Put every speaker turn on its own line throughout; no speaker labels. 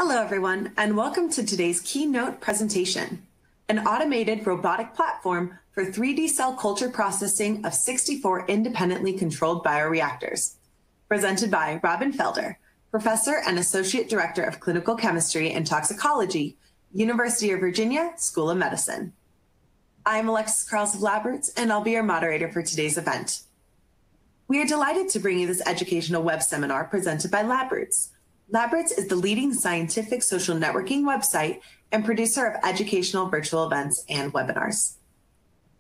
Hello, everyone, and welcome to today's Keynote presentation, an automated robotic platform for 3D cell culture processing of 64 independently controlled bioreactors, presented by Robin Felder, Professor and Associate Director of Clinical Chemistry and Toxicology, University of Virginia, School of Medicine. I'm Alexis Krause of LabRoots, and I'll be your moderator for today's event. We are delighted to bring you this educational web seminar presented by LabRoots. LabRoots is the leading scientific social networking website and producer of educational virtual events and webinars.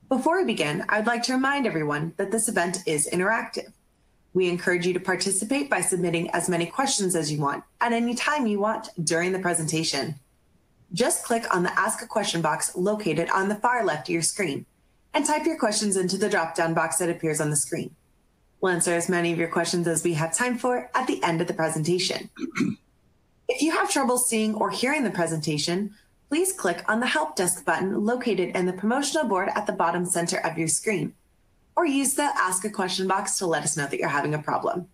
Before we begin, I'd like to remind everyone that this event is interactive. We encourage you to participate by submitting as many questions as you want at any time you want during the presentation. Just click on the Ask a Question box located on the far left of your screen and type your questions into the drop-down box that appears on the screen. We'll answer as many of your questions as we have time for at the end of the presentation. If you have trouble seeing or hearing the presentation, please click on the Help Desk button located in the promotional board at the bottom center of your screen, or use the Ask a Question box to let us know that you're having a problem.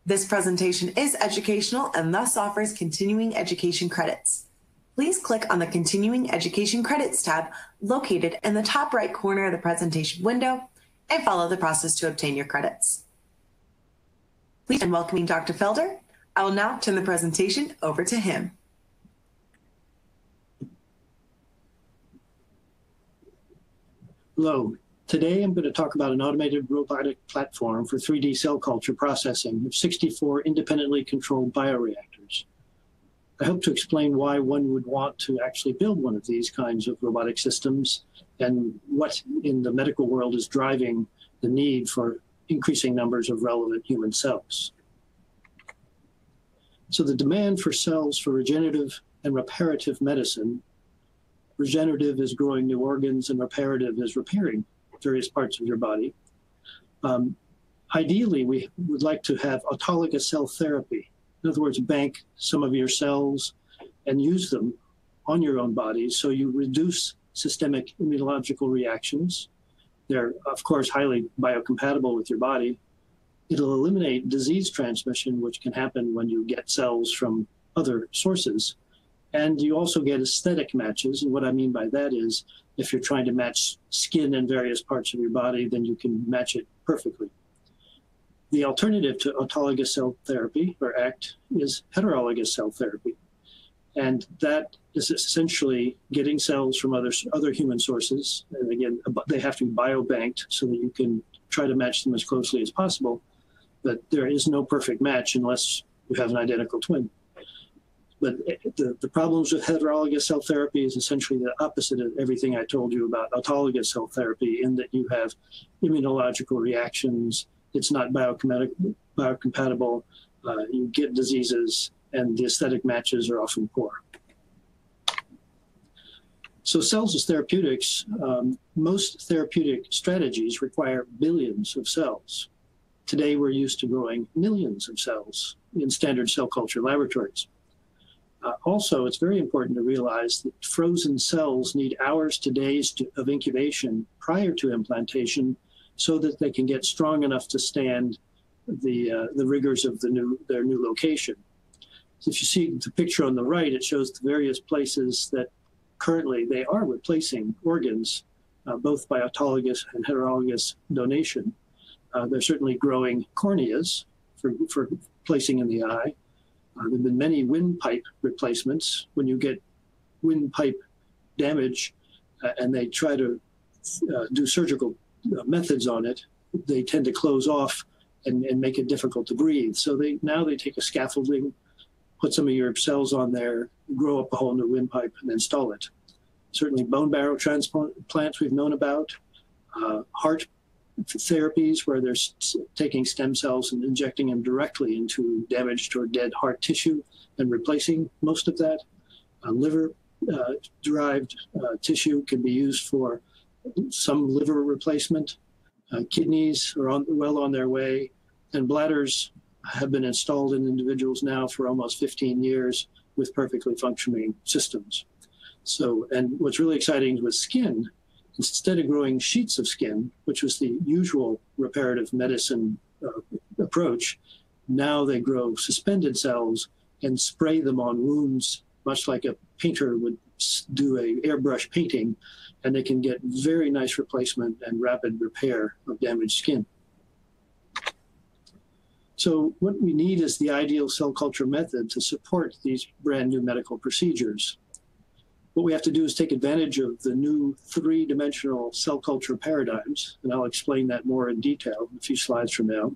This presentation is educational and thus offers continuing education credits. Please click on the Continuing Education Credits tab located in the top right corner of the presentation window and follow the process to obtain your credits. Please join welcoming Dr. Felder. I will now turn the presentation over to him.
Hello. Today I'm going to talk about an automated robotic platform for 3D cell culture processing of 64 independently controlled bioreactors. I hope to explain why one would want to actually build one of these kinds of robotic systems and what in the medical world is driving the need for increasing numbers of relevant human cells. So the demand for cells for regenerative and reparative medicine, regenerative is growing new organs and reparative is repairing various parts of your body. Ideally, we would like to have autologous cell therapy. In other words, bank some of your cells and use them on your own body so you reduce systemic immunological reactions. They're, of course, highly biocompatible with your body. It'll eliminate disease transmission, which can happen when you get cells from other sources. And you also get aesthetic matches. And what I mean by that is if you're trying to match skin in various parts of your body, then you can match it perfectly. The alternative to autologous cell therapy, or ACT, is heterologous cell therapy. And that is essentially getting cells from other human sources. And again, they have to be biobanked so that you can try to match them as closely as possible. But there is no perfect match unless you have an identical twin. But the problems with heterologous cell therapy is essentially the opposite of everything I told you about autologous cell therapy, in that you have immunological reactions. It's not biocompatible. You get diseases, and the aesthetic matches are often poor. So cells as therapeutics, most therapeutic strategies require billions of cells. Today, we're used to growing millions of cells in standard cell culture laboratories. Also, it's very important to realize that frozen cells need hours to days of incubation prior to implantation so that they can get strong enough to stand the rigors of their new location. So if you see the picture on the right, it shows the various places that currently they are replacing organs, both by autologous and heterologous donation. They're certainly growing corneas for placing in the eye. There have been many windpipe replacements. When you get windpipe damage and they try to do surgical methods on it, they tend to close off and make it difficult to breathe. So now they take a scaffolding, put some of your cells on there, grow up a whole new windpipe, and install it. Certainly bone marrow transplants we've known about, heart therapies where they're taking stem cells and injecting them directly into damaged or dead heart tissue and replacing most of that. Liver-derived tissue can be used for some liver replacement. Kidneys are well on their way, and bladders have been installed in individuals now for almost 15 years with perfectly functioning systems. So, and what's really exciting with skin, instead of growing sheets of skin, which was the usual reparative medicine approach, now they grow suspended cells and spray them on wounds, much like a painter would do a airbrush painting, and they can get very nice replacement and rapid repair of damaged skin. So what we need is the ideal cell culture method to support these brand new medical procedures. What we have to do is take advantage of the new three-dimensional cell culture paradigms, and I'll explain that more in detail a few slides from now.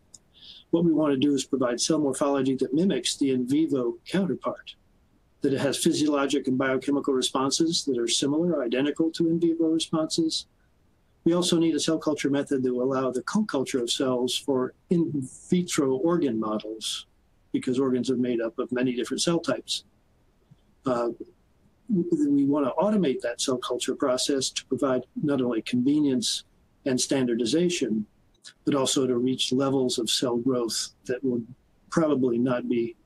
What we want to do is provide cell morphology that mimics the in vivo counterpart, that it has physiologic and biochemical responses that are similar, identical to in vivo responses. We also need a cell culture method that will allow the co-culture of cells for in vitro organ models, because organs are made up of many different cell types. We want to automate that cell culture process to provide not only convenience and standardization, but also to reach levels of cell growth that would probably not be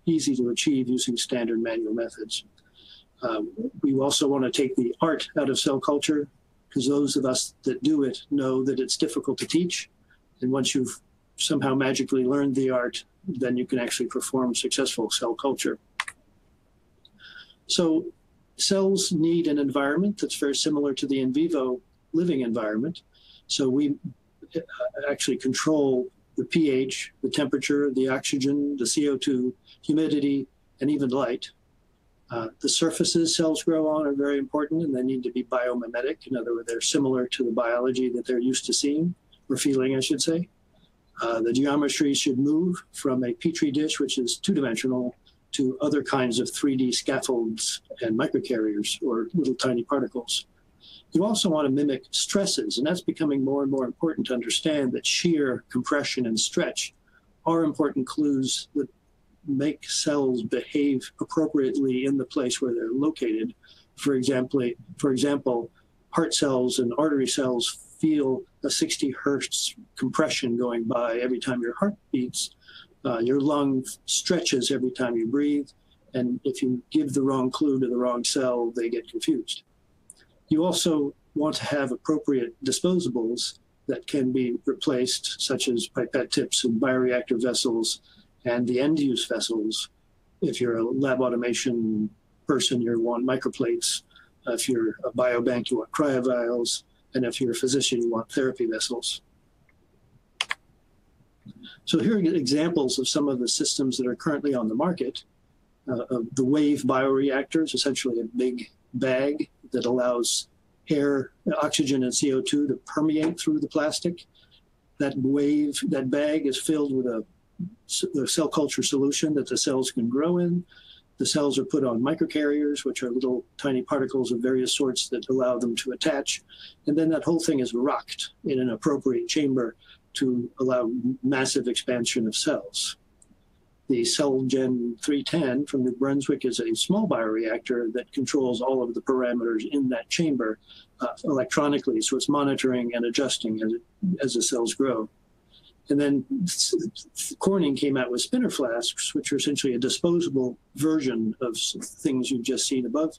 easy to achieve using standard manual methods. We also want to take the art out of cell culture, because those of us that do it know that it's difficult to teach. And once you've somehow magically learned the art, then you can actually perform successful cell culture. So cells need an environment that's very similar to the in vivo living environment. So we actually control the pH, the temperature, the oxygen, the CO2, humidity, and even light. The surfaces cells grow on are very important, and they need to be biomimetic. In other words, they're similar to the biology that they're used to seeing, or feeling, I should say. The geometry should move from a petri dish, which is two-dimensional, to other kinds of 3D scaffolds and microcarriers, or little tiny particles. You also want to mimic stresses, and that's becoming more and more important to understand that shear, compression, and stretch are important clues that make cells behave appropriately in the place where they're located. For example, heart cells and artery cells feel a 60 hertz compression going by every time your heart beats. Your lung stretches every time you breathe, and if you give the wrong clue to the wrong cell, they get confused. You also want to have appropriate disposables that can be replaced, such as pipette tips and bioreactor vessels and the end-use vessels. If you're a lab automation person, you want microplates. If you're a biobank, you want cryovials. And if you're a physician, you want therapy vessels. So here are examples of some of the systems that are currently on the market. The wave bioreactors, essentially a big bag that allows air, oxygen, and CO2 to permeate through the plastic. That bag is filled with a cell culture solution that the cells can grow in. The cells are put on microcarriers, which are little tiny particles of various sorts that allow them to attach. And then that whole thing is rocked in an appropriate chamber to allow massive expansion of cells. The CellGen 310 from New Brunswick is a small bioreactor that controls all of the parameters in that chamber electronically, so it's monitoring and adjusting as the cells grow. And then Corning came out with spinner flasks, which are essentially a disposable version of things you've just seen above.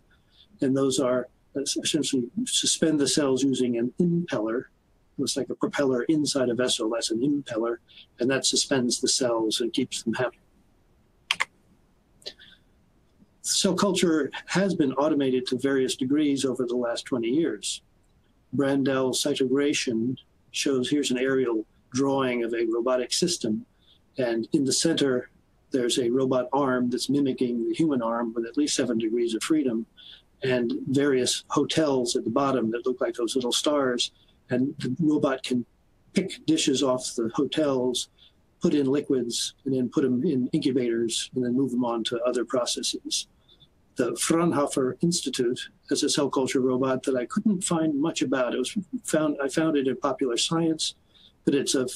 And those are essentially suspend the cells using an impeller. It's like a propeller inside a vessel. That's an impeller, and that suspends the cells and keeps them happy. Cell culture has been automated to various degrees over the last 20 years. Brandel cytogration shows, here's an aerial drawing of a robotic system, and in the center there's a robot arm that's mimicking the human arm with at least 7 degrees of freedom, and various hotels at the bottom that look like those little stars, and the robot can pick dishes off the hotels, put in liquids, and then put them in incubators, and then move them on to other processes. The Fraunhofer Institute has a cell culture robot that I couldn't find much about. I found it in Popular Science, but it's a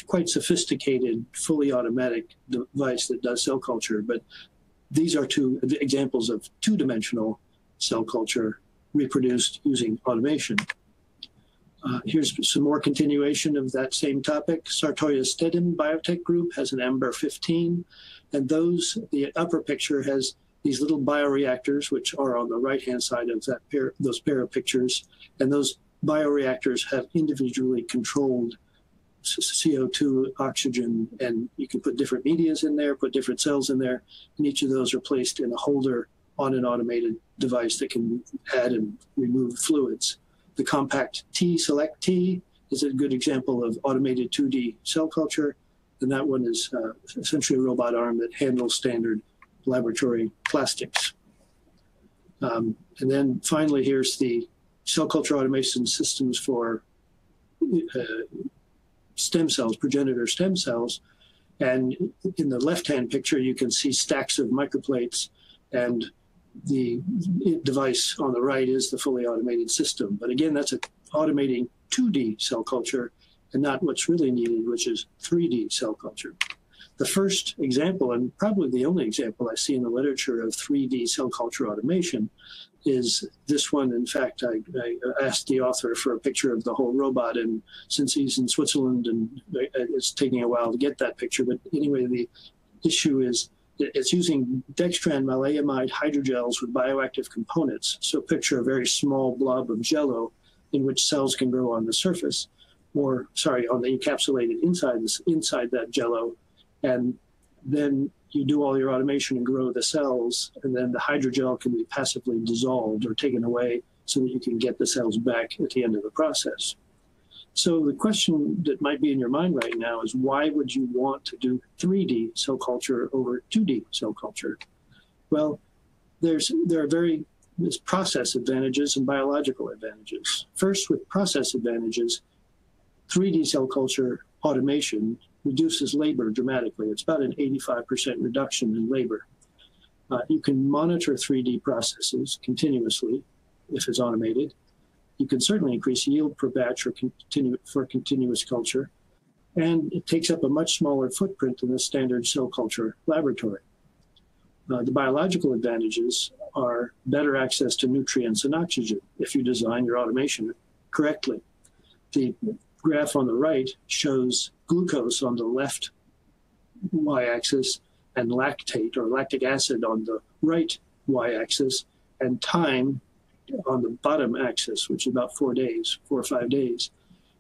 quite sophisticated, fully automatic device that does cell culture. But these are two examples of two-dimensional cell culture reproduced using automation. Here's some more continuation of that same topic. Sartoria Stedin Biotech Group has an Amber 15, and the upper picture has these little bioreactors, which are on the right-hand side of those pair of pictures, and those bioreactors have individually controlled CO2, oxygen, and you can put different medias in there, put different cells in there, and each of those are placed in a holder on an automated device that can add and remove fluids. The compact Select T is a good example of automated 2D cell culture, and that one is essentially a robot arm that handles standard laboratory plastics. And then finally, here's the cell culture automation systems for stem cells, progenitor stem cells. And in the left-hand picture, you can see stacks of microplates, and the device on the right is the fully automated system. But again, that's automating 2D cell culture and not what's really needed, which is 3D cell culture. The first example, and probably the only example I see in the literature of 3D cell culture automation, is this one. In fact, I asked the author for a picture of the whole robot, and since he's in Switzerland, and it's taking a while to get that picture. But anyway, the issue is it's using dextran maleimide hydrogels with bioactive components. So picture a very small blob of jello in which cells can grow on the surface, or sorry, on the encapsulated inside that jello. And then you do all your automation and grow the cells, and then the hydrogel can be passively dissolved or taken away so that you can get the cells back at the end of the process. So the question that might be in your mind right now is, why would you want to do 3D cell culture over 2D cell culture? Well, there are there's process advantages and biological advantages. First, with process advantages, 3D cell culture automation reduces labor dramatically. It's about an 85% reduction in labor. You can monitor 3D processes continuously if it's automated. You can certainly increase yield per batch for continuous culture. And it takes up a much smaller footprint than the standard cell culture laboratory. The biological advantages are better access to nutrients and oxygen if you design your automation correctly. The graph on the right shows glucose on the left y-axis and lactate or lactic acid on the right y-axis, and time on the bottom axis, which is about 4 or 5 days.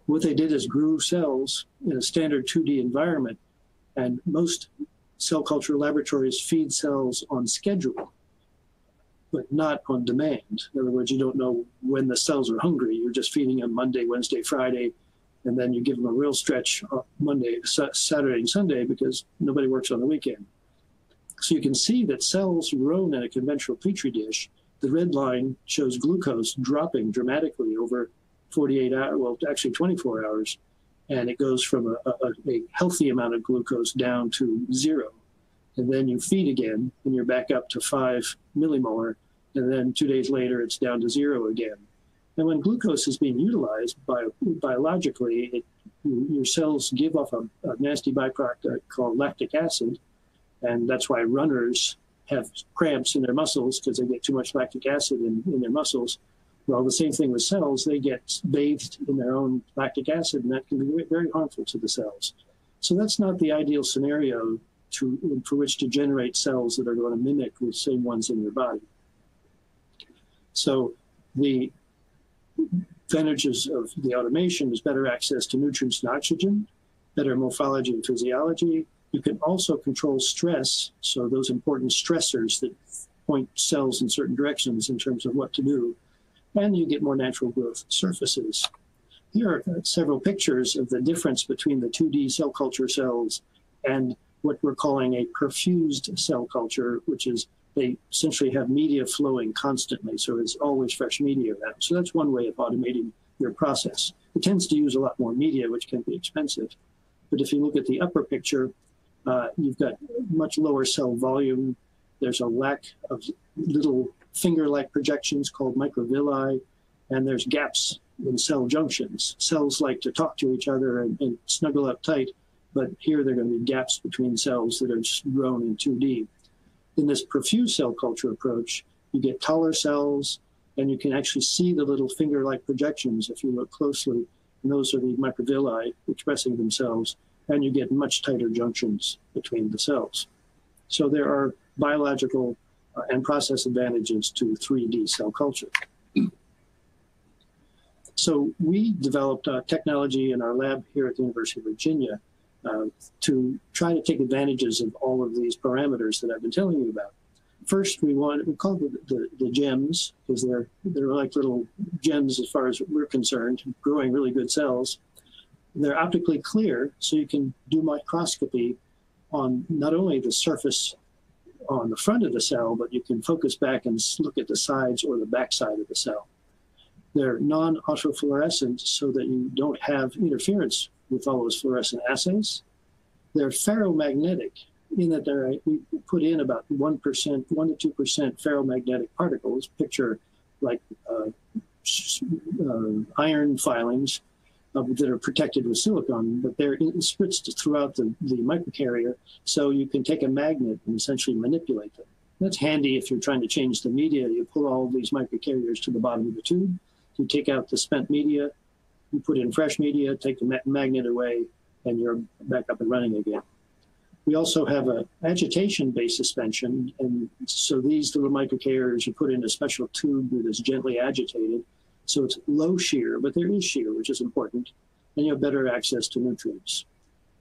What they did is grew cells in a standard 2D environment, and most cell culture laboratories feed cells on schedule, but not on demand. In other words, you don't know when the cells are hungry. You're just feeding them Monday, Wednesday, Friday, and then you give them a real stretch Monday, Saturday, and Sunday, because nobody works on the weekend. So you can see that cells grown in a conventional Petri dish, the red line shows glucose dropping dramatically over 48 hours, well, actually 24 hours, and it goes from a healthy amount of glucose down to 0. And then you feed again, and you're back up to 5 millimolar, and then 2 days later, it's down to 0 again. And when glucose is being utilized biologically, your cells give off a nasty byproduct called lactic acid, and that's why runners have cramps in their muscles, because they get too much lactic acid in their muscles. Well, the same thing with cells. They get bathed in their own lactic acid, and that can be very harmful to the cells. So that's not the ideal scenario for which to generate cells that are going to mimic the same ones in your body. So the advantages of the automation is better access to nutrients and oxygen, better morphology and physiology. You can also control stress, so those important stressors that point cells in certain directions in terms of what to do, and you get more natural growth surfaces. Here are several pictures of the difference between the 2D cell culture cells and what we're calling a perfused cell culture, which is they essentially have media flowing constantly, so it's always fresh media around. So that's one way of automating your process. It tends to use a lot more media, which can be expensive. But if you look at the upper picture, you've got much lower cell volume. There's a lack of little finger-like projections called microvilli, and there's gaps in cell junctions. Cells like to talk to each other and snuggle up tight, but here there are going to be gaps between cells that are grown in 2D. In this perfuse cell culture approach, you get taller cells, and you can actually see the little finger-like projections if you look closely, and those are the microvilli expressing themselves, and you get much tighter junctions between the cells. So there are biological and process advantages to 3D cell culture. So we developed technology in our lab here at the University of Virginia to try to take advantages of all of these parameters that I've been telling you about. First, we call them the gems, because they're like little gems as far as we're concerned, growing really good cells. They're optically clear, so you can do microscopy on not only the surface on the front of the cell, but you can focus back and look at the sides or the back side of the cell. They're non-autofluorescent, so that you don't have interference with all those fluorescent assays. They're ferromagnetic, in that we put in about 1% to 2% ferromagnetic particles. Picture like iron filings that are protected with silicon, but they're spritzed throughout the microcarrier, so you can take a magnet and essentially manipulate them. That's handy if you're trying to change the media. You pull all these microcarriers to the bottom of the tube, you take out the spent media, you put in fresh media, take the magnet away, and you're back up and running again. We also have an agitation-based suspension, and so these little microcarriers are put in a special tube that is gently agitated. So it's low shear, but there is shear, which is important, and you have better access to nutrients.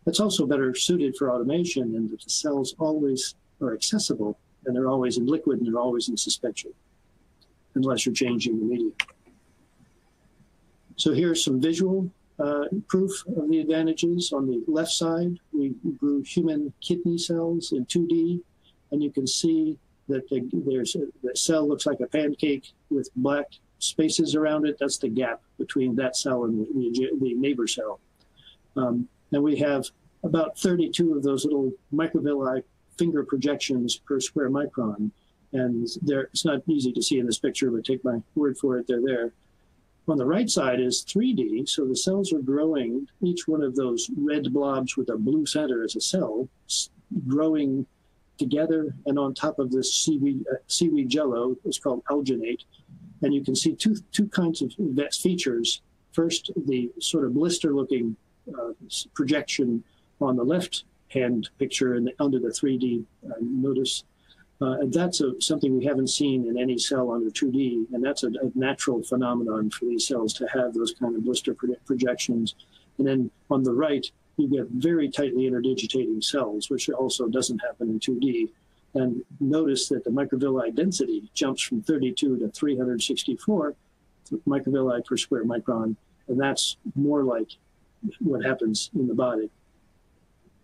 It's also better suited for automation in that the cells always are accessible, and they're always in liquid, and they're always in suspension, unless you're changing the media. So here's some visual proof of the advantages. On the left side, we grew human kidney cells in 2D, and you can see that the cell looks like a pancake with black spaces around it. That's the gap between that cell and the neighbor cell. And we have about 32 of those little microvilli finger projections per square micron. And it's not easy to see in this picture, but take my word for it, they're there. On the right side is 3D, so the cells are growing. Each one of those red blobs with a blue center is a cell growing together, and on top of this seaweed jello, it's called alginate. And you can see two kinds of features. First, the sort of blister-looking projection on the left-hand picture and under the 3D notice. And that's something we haven't seen in any cell under 2D, and that's a natural phenomenon for these cells to have those kind of blister projections. And then on the right, you get very tightly interdigitating cells, which also doesn't happen in 2D. And notice that the microvilli density jumps from 32 to 364 microvilli per square micron, and that's more like what happens in the body.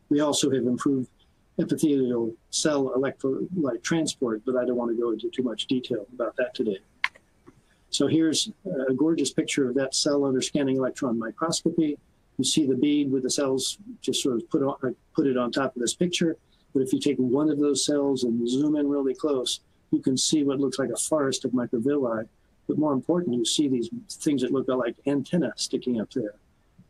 We also have improved epithelial cell electrolyte transport, but I don't want to go into too much detail about that today. So here's a gorgeous picture of that cell under scanning electron microscopy. You see the bead with the cells just sort of put it on top of this picture. But if you take one of those cells and zoom in really close, you can see what looks like a forest of microvilli. But more important, you see these things that look like antennae sticking up there.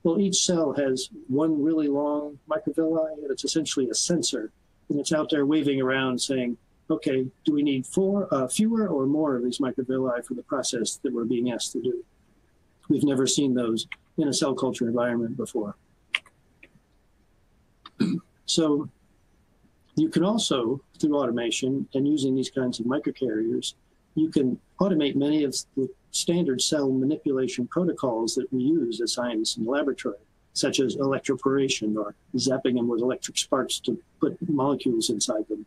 Well, each cell has one really long microvilli, and it's essentially a sensor. And it's out there waving around saying, okay, do we need fewer or more of these microvilli for the process that we're being asked to do? We've never seen those in a cell culture environment before. So you can also, through automation and using these kinds of microcarriers, you can automate many of the standard cell manipulation protocols that we use as scientists in the laboratory, such as electroporation or zapping them with electric sparks to put molecules inside them.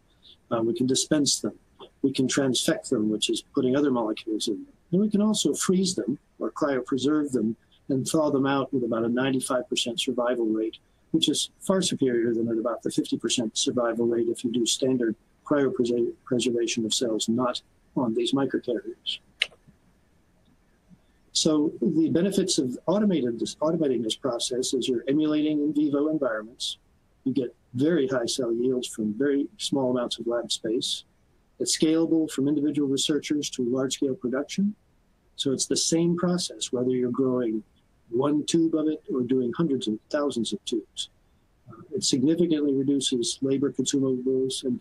We can dispense them. We can transfect them, which is putting other molecules in them. And we can also freeze them or cryopreserve them and thaw them out with about a 95% survival rate, which is far superior than at about the 50% survival rate if you do standard cryopreservation of cells not on these microcarriers. So the benefits of automating this process is you're emulating in vivo environments. You get very high cell yields from very small amounts of lab space. It's scalable from individual researchers to large-scale production. So it's the same process, whether you're growing one tube of it or doing hundreds and thousands of tubes. It significantly reduces labor consumables and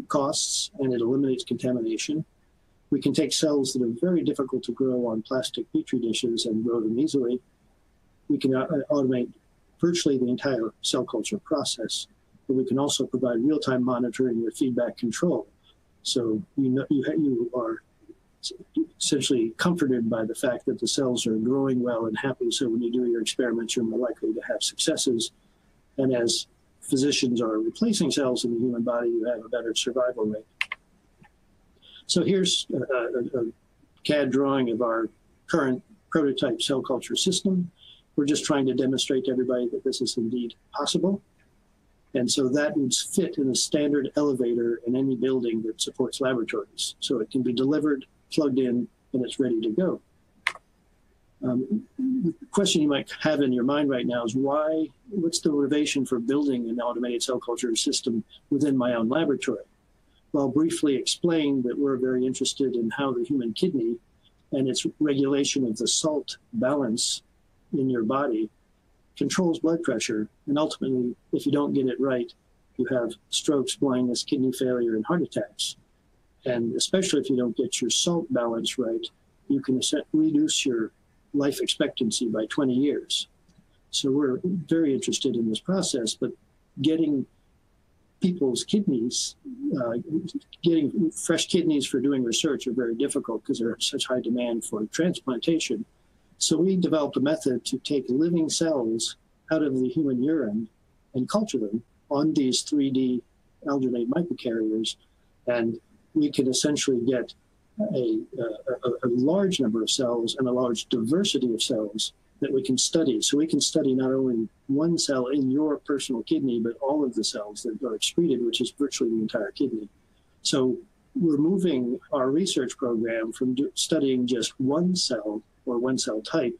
costs, and it eliminates contamination. We can take cells that are very difficult to grow on plastic petri dishes and grow them easily. We can automate virtually the entire cell culture process, but we can also provide real-time monitoring with feedback control. So you are essentially comforted by the fact that the cells are growing well and happy. So when you do your experiments, you're more likely to have successes. And as physicians are replacing cells in the human body, you have a better survival rate. So here's a CAD drawing of our current prototype cell culture system. We're just trying to demonstrate to everybody that this is indeed possible. And so that would fit in a standard elevator in any building that supports laboratories. So it can be delivered, plugged in, and it's ready to go. The question you might have in your mind right now is what's the motivation for building an automated cell culture system within my own laboratory? Well, I'll briefly explain that we're very interested in how the human kidney and its regulation of the salt balance in your body controls blood pressure. And ultimately, if you don't get it right, you have strokes, blindness, kidney failure, and heart attacks. And especially if you don't get your salt balance right, you can reduce your life expectancy by 20 years. So we're very interested in this process, but getting people's kidneys, getting fresh kidneys for doing research are very difficult because there's such high demand for transplantation. So we developed a method to take living cells out of the human urine and culture them on these 3D alginate microcarriers. And we can essentially get a large number of cells and a large diversity of cells that we can study. So we can study not only one cell in your personal kidney, but all of the cells that are excreted, which is virtually the entire kidney. So we're moving our research program from studying just one cell or one cell type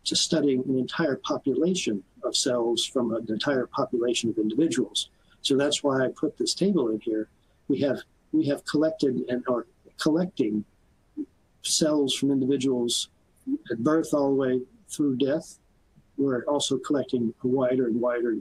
to studying an entire population of cells from an entire population of individuals. So that's why I put this table in here. We have collected and are collecting cells from individuals at birth all the way through death. We're also collecting a wider and wider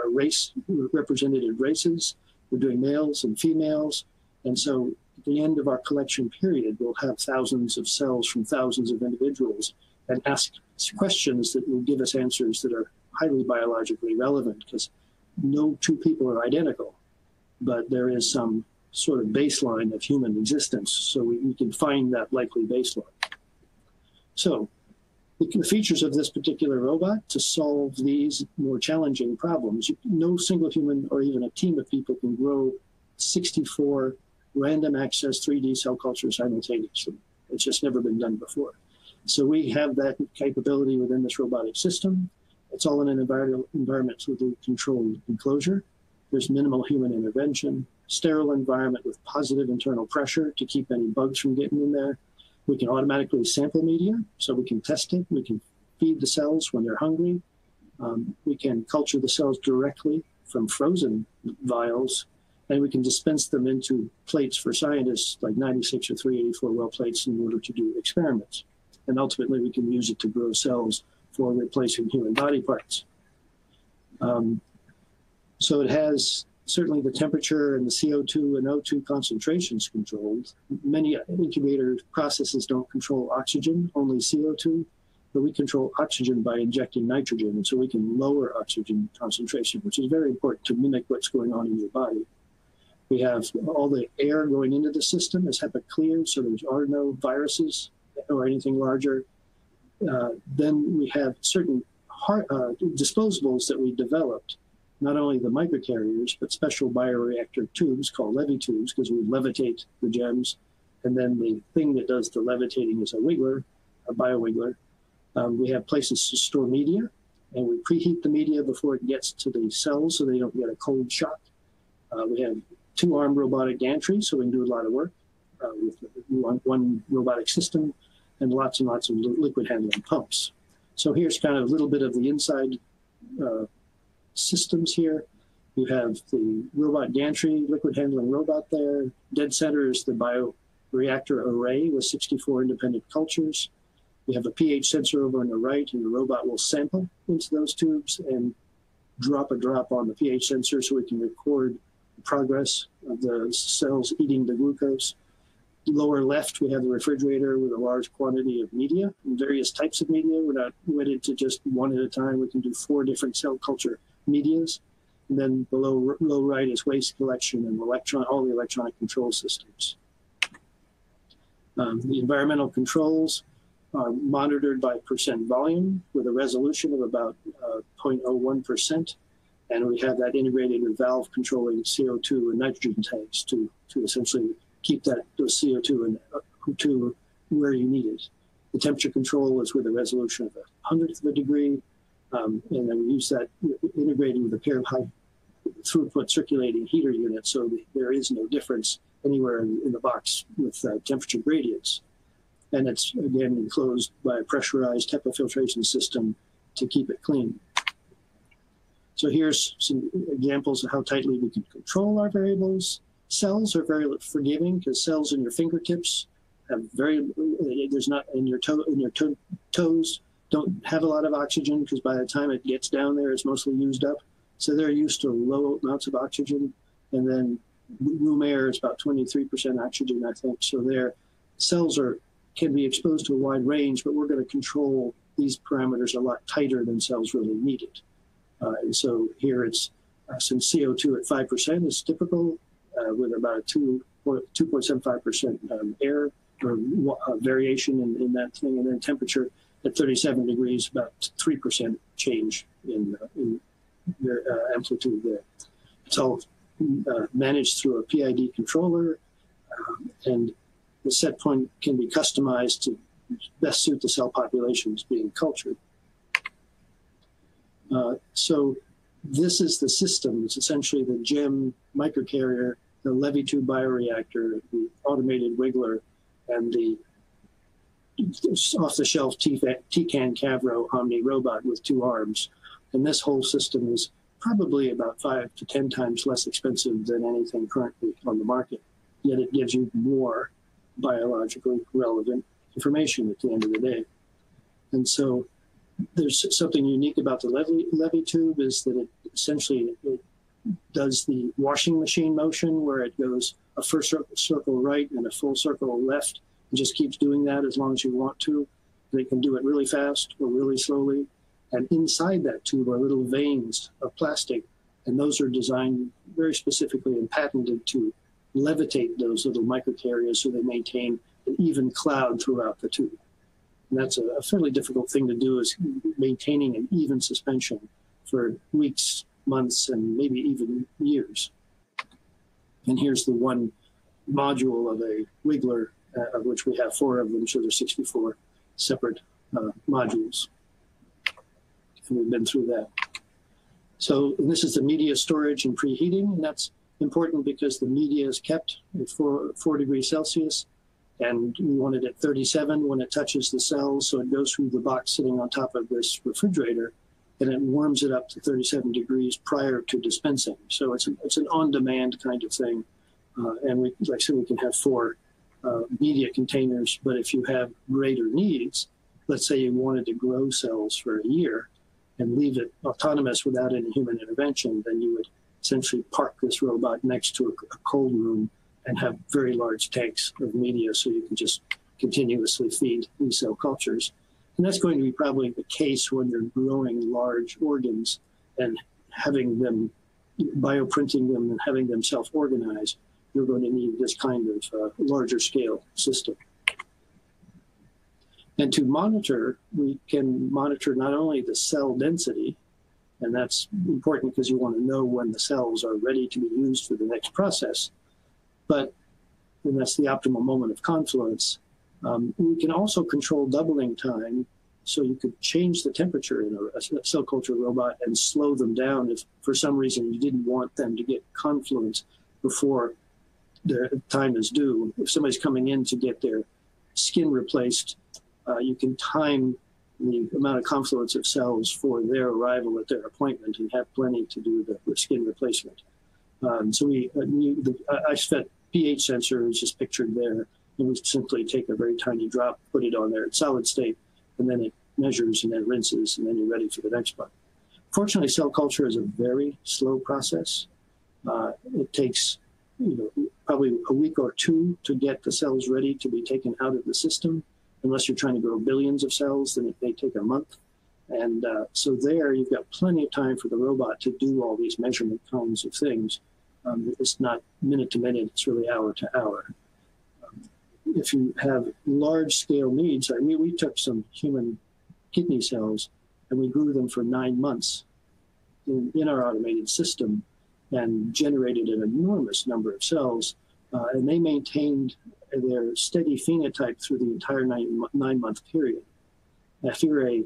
race, representative races. We're doing males and females. And so at the end of our collection period, we'll have thousands of cells from thousands of individuals and ask questions that will give us answers that are highly biologically relevant, because no two people are identical, but there is some sort of baseline of human existence. So we can find that likely baseline. So the features of this particular robot to solve these more challenging problems: no single human or even a team of people can grow 64 random access 3D cell cultures simultaneously. It's just never been done before. So we have that capability within this robotic system. It's all in an environmentally controlled enclosure. There's minimal human intervention, sterile environment with positive internal pressure to keep any bugs from getting in there. We can automatically sample media, so we can test it. We can feed the cells when they're hungry. We can culture the cells directly from frozen vials, and we can dispense them into plates for scientists, like 96 or 384 well plates, in order to do experiments. And ultimately, we can use it to grow cells for replacing human body parts. So it has certainly the temperature and the CO2 and O2 concentrations controlled. Many incubator processes don't control oxygen, only CO2, but we control oxygen by injecting nitrogen. And so we can lower oxygen concentration, which is very important to mimic what's going on in your body. We have all the air going into the system is HEPA cleared, so there are no viruses or anything larger. Then we have certain disposables that we developed, not only the microcarriers, but special bioreactor tubes called Levitubes, because we levitate the gems. And then the thing that does the levitating is a wiggler, a biowiggler. We have places to store media, and we preheat the media before it gets to the cells so they don't get a cold shock. We have 2-arm robotic gantry, so we can do a lot of work with one robotic system, and lots of liquid handling pumps. So here's kind of a little bit of the inside systems here. You have the robot gantry, liquid handling robot there. Dead center is the bioreactor array with 64 independent cultures. We have a pH sensor over on the right, and the robot will sample into those tubes and drop a drop on the pH sensor so we can record the progress of the cells eating the glucose. Lower left, we have the refrigerator with a large quantity of media, and various types of media. We're not wedded to just one at a time. We can do 4 different cell culture medias. And then below low right is waste collection and all the electronic control systems. The environmental controls are monitored by percent volume with a resolution of about 0.01%. And we have that integrated with valve controlling CO2 and nitrogen tanks to essentially keep those CO2 to where you need it. The temperature control is with a resolution of 1/100 of a degree. And then we use that integrating with a pair of high throughput circulating heater units, so there is no difference anywhere in the box with temperature gradients. And it's, again, enclosed by a pressurized HEPA filtration system to keep it clean. So here's some examples of how tightly we can control our variables. Cells are very forgiving because cells in your fingertips have there's not in your toes don't have a lot of oxygen because by the time it gets down there, it's mostly used up. So they're used to low amounts of oxygen. And then room air is about 23% oxygen, I think. So their cells can be exposed to a wide range, but we're going to control these parameters a lot tighter than cells really need it. And so here it's some CO2 at 5% is typical with about a 2.75% air or variation in that thing. And then temperature at 37 degrees, about 3% change in their amplitude there. It's all managed through a PID controller, and the set point can be customized to best suit the cell populations being cultured. So this is the system. It's essentially the GEM microcarrier, the Levitube bioreactor, the automated wiggler, and the off-the-shelf TCAN Cavro Omni robot with 2 arms. And this whole system is probably about 5 to 10 times less expensive than anything currently on the market. Yet it gives you more biologically relevant information at the end of the day. And so there's something unique about the Levitube is that it essentially does the washing machine motion where it goes a first circle right and a full circle left, and just keeps doing that as long as you want to. They can do it really fast or really slowly. And inside that tube are little veins of plastic, and those are designed very specifically and patented to levitate those little microcarriers so they maintain an even cloud throughout the tube. And that's a fairly difficult thing to do, is maintaining an even suspension for weeks, months, and maybe even years. And here's the one module of a wiggler, of which we have 4 of them, so there's 64 separate modules. And we've been through that. So this is the media storage and preheating, and that's important because the media is kept at 4 degrees Celsius, and we want it at 37 when it touches the cells, so it goes through the box sitting on top of this refrigerator, and it warms it up to 37 degrees prior to dispensing. So it's an on-demand kind of thing, and like I said, we can have 4 media containers, but if you have greater needs, let's say you wanted to grow cells for a year and leave it autonomous without any human intervention, then you would essentially park this robot next to a cold room and have very large tanks of media so you can just continuously feed these cell cultures. And that's going to be probably the case when you're growing large organs and having them, bioprinting them and having them self-organize. You're going to need this kind of larger scale system. And to monitor, we can monitor not only the cell density, and that's important because you want to know when the cells are ready to be used for the next process, but, and that's the optimal moment of confluence, we can also control doubling time, so you could change the temperature in a cell culture robot and slow them down if for some reason you didn't want them to get confluence before their time is due. If somebody's coming in to get their skin replaced, you can time the amount of confluence of cells for their arrival at their appointment and have plenty to do the skin replacement. So the ISFET pH sensor is just pictured there, and we simply take a very tiny drop, put it on there at solid state, and then it measures and then rinses, and then you're ready for the next one. Fortunately, cell culture is a very slow process. It takes probably a week or 2 to get the cells ready to be taken out of the system. Unless you're trying to grow billions of cells, then it may take a month. And so there, you've got plenty of time for the robot to do all these measurement kinds of things. It's not minute to minute, it's really hour to hour. if you have large-scale needs, I mean, we took some human kidney cells and we grew them for 9 months in our automated system and generated an enormous number of cells, and they maintained their steady phenotype through the entire nine-month period. If you're a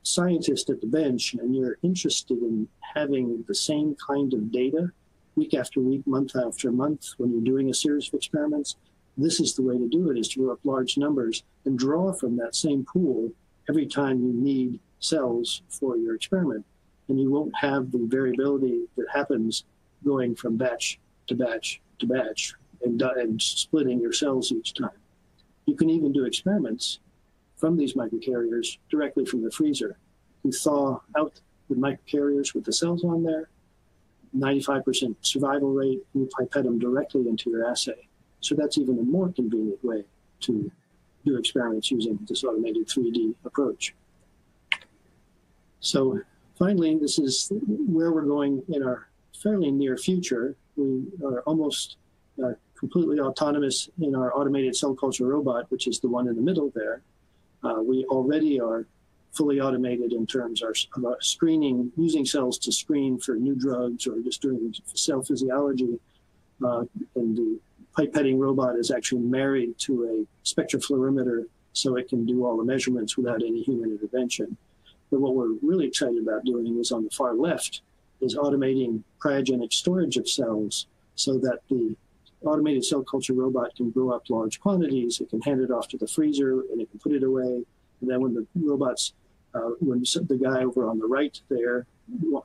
scientist at the bench and you're interested in having the same kind of data week after week, month after month, when you're doing a series of experiments, this is the way to do it, is to grow up large numbers and draw from that same pool every time you need cells for your experiment. And you won't have the variability that happens going from batch to batch to batch and splitting your cells each time. You can even do experiments from these microcarriers directly from the freezer. You thaw out the microcarriers with the cells on there, 95% survival rate, and you pipette them directly into your assay. So that's even a more convenient way to do experiments using this automated 3D approach. So finally, this is where we're going in our fairly near future. We are almost completely autonomous in our automated cell culture robot, which is the one in the middle there. We already are fully automated in terms of our screening, using cells to screen for new drugs or just doing cell physiology. And the pipetting robot is actually married to a spectrophlorimeter, so it can do all the measurements without any human intervention. But what we're really excited about doing is on the far left, is automating cryogenic storage of cells so that the automated cell culture robot can grow up large quantities. It can hand it off to the freezer and it can put it away. And then when the robots, when the guy over on the right there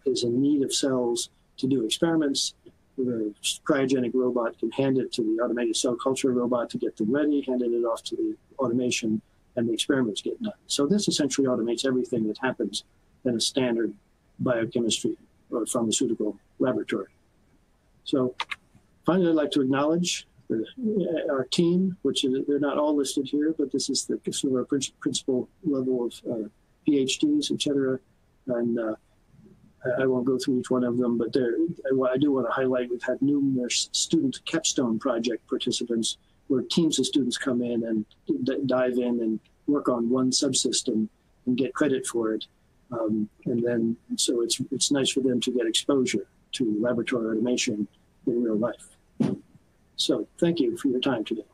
is in need of cells to do experiments, the cryogenic robot can hand it to the automated cell culture robot to get them ready, handed it off to the automation, and the experiments get done. So this essentially automates everything that happens in a standard biochemistry or pharmaceutical laboratory. So finally, I'd like to acknowledge our team, which is, they're not all listed here, but this is the sort of our principal level of PhDs, et cetera. And I won't go through each one of them, but I do want to highlight, we've had numerous student capstone project participants where teams of students come in and dive in and work on one subsystem and get credit for it. And then, so it's nice for them to get exposure to laboratory automation in real life. So thank you for your time today.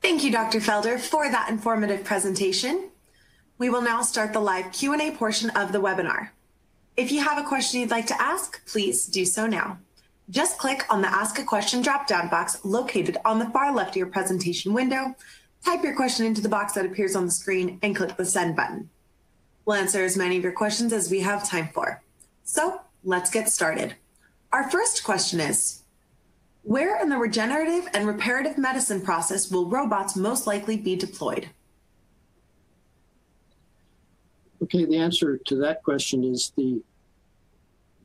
Thank you, Dr. Felder, for that informative presentation. We will now start the live Q&A portion of the webinar. If you have a question you'd like to ask, please do so now. Just click on the Ask a Question drop-down box located on the far left of your presentation window, type your question into the box that appears on the screen, and click the Send button. We'll answer as many of your questions as we have time for. So let's get started. Our first question is, where in the regenerative and reparative medicine process will robots most likely be deployed?
Okay, the answer to that question is the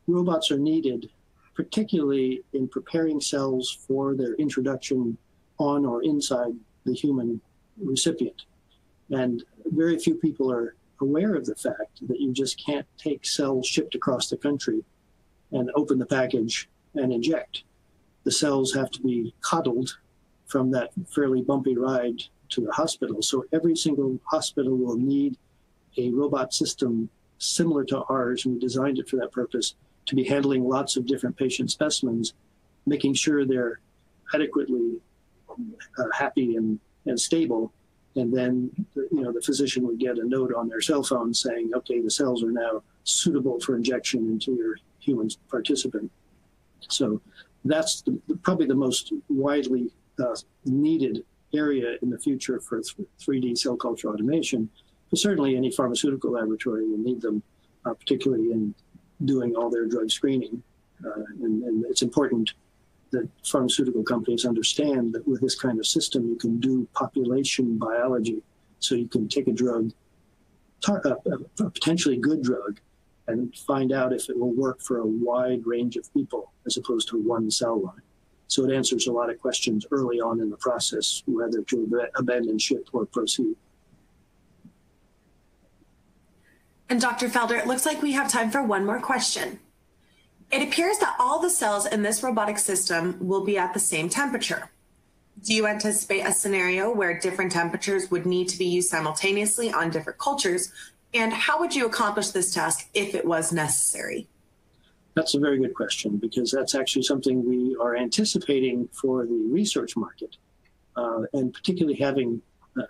robots are needed, particularly in preparing cells for their introduction on or inside the human recipient. And very few people are aware of the fact that you just can't take cells shipped across the country and open the package and inject. The cells have to be coddled from that fairly bumpy ride to the hospital. So every single hospital will need a robot system similar to ours, and we designed it for that purpose, to be handling lots of different patient specimens, making sure they're adequately happy and stable. And then, the physician would get a note on their cell phone saying, okay, the cells are now suitable for injection into your human participant. So that's probably the most widely needed area in the future for 3D cell culture automation. But certainly any pharmaceutical laboratory will need them, particularly in doing all their drug screening. And it's important that pharmaceutical companies understand that with this kind of system, you can do population biology. So you can take a drug, a potentially good drug, and find out if it will work for a wide range of people as opposed to one cell line. So it answers a lot of questions early on in the process, whether to abandon ship or proceed. And
Dr. Felder, it looks like we have time for one more question. It appears that all the cells in this robotic system will be at the same temperature. Do you anticipate a scenario where different temperatures would need to be used simultaneously on different cultures? And how would you accomplish this task if it was necessary?
That's a very good question, because that's actually something we are anticipating for the research market, and particularly having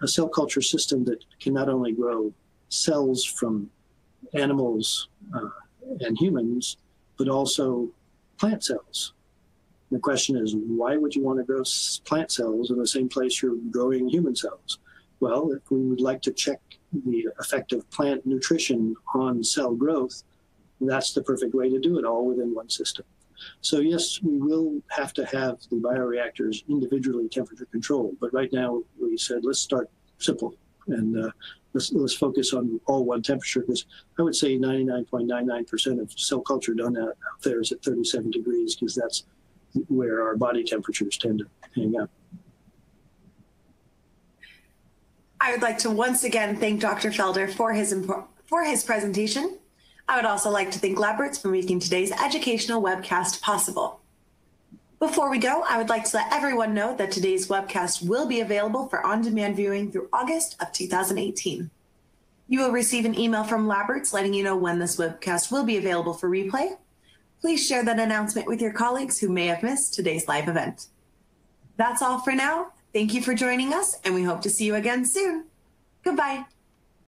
a cell culture system that can not only grow cells from animals and humans, but also plant cells. The question is, why would you want to grow plant cells in the same place you're growing human cells? Well, if we would like to check the effect of plant nutrition on cell growth, that's the perfect way to do it, all within one system. So yes, we will have to have the bioreactors individually temperature controlled, but right now we said, let's start simple and let's focus on all one temperature, because I would say 99.99% of cell culture done out there is at 37 degrees, because that's where our body temperatures tend to hang out.
I would like to once again thank Dr. Felder for his presentation. I would also like to thank LabRoots for making today's educational webcast possible. Before we go, I would like to let everyone know that today's webcast will be available for on-demand viewing through August of 2018. You will receive an email from LabRoots letting you know when this webcast will be available for replay. Please share that announcement with your colleagues who may have missed today's live event. That's all for now. Thank you for joining us, and we hope to see you again soon. Goodbye.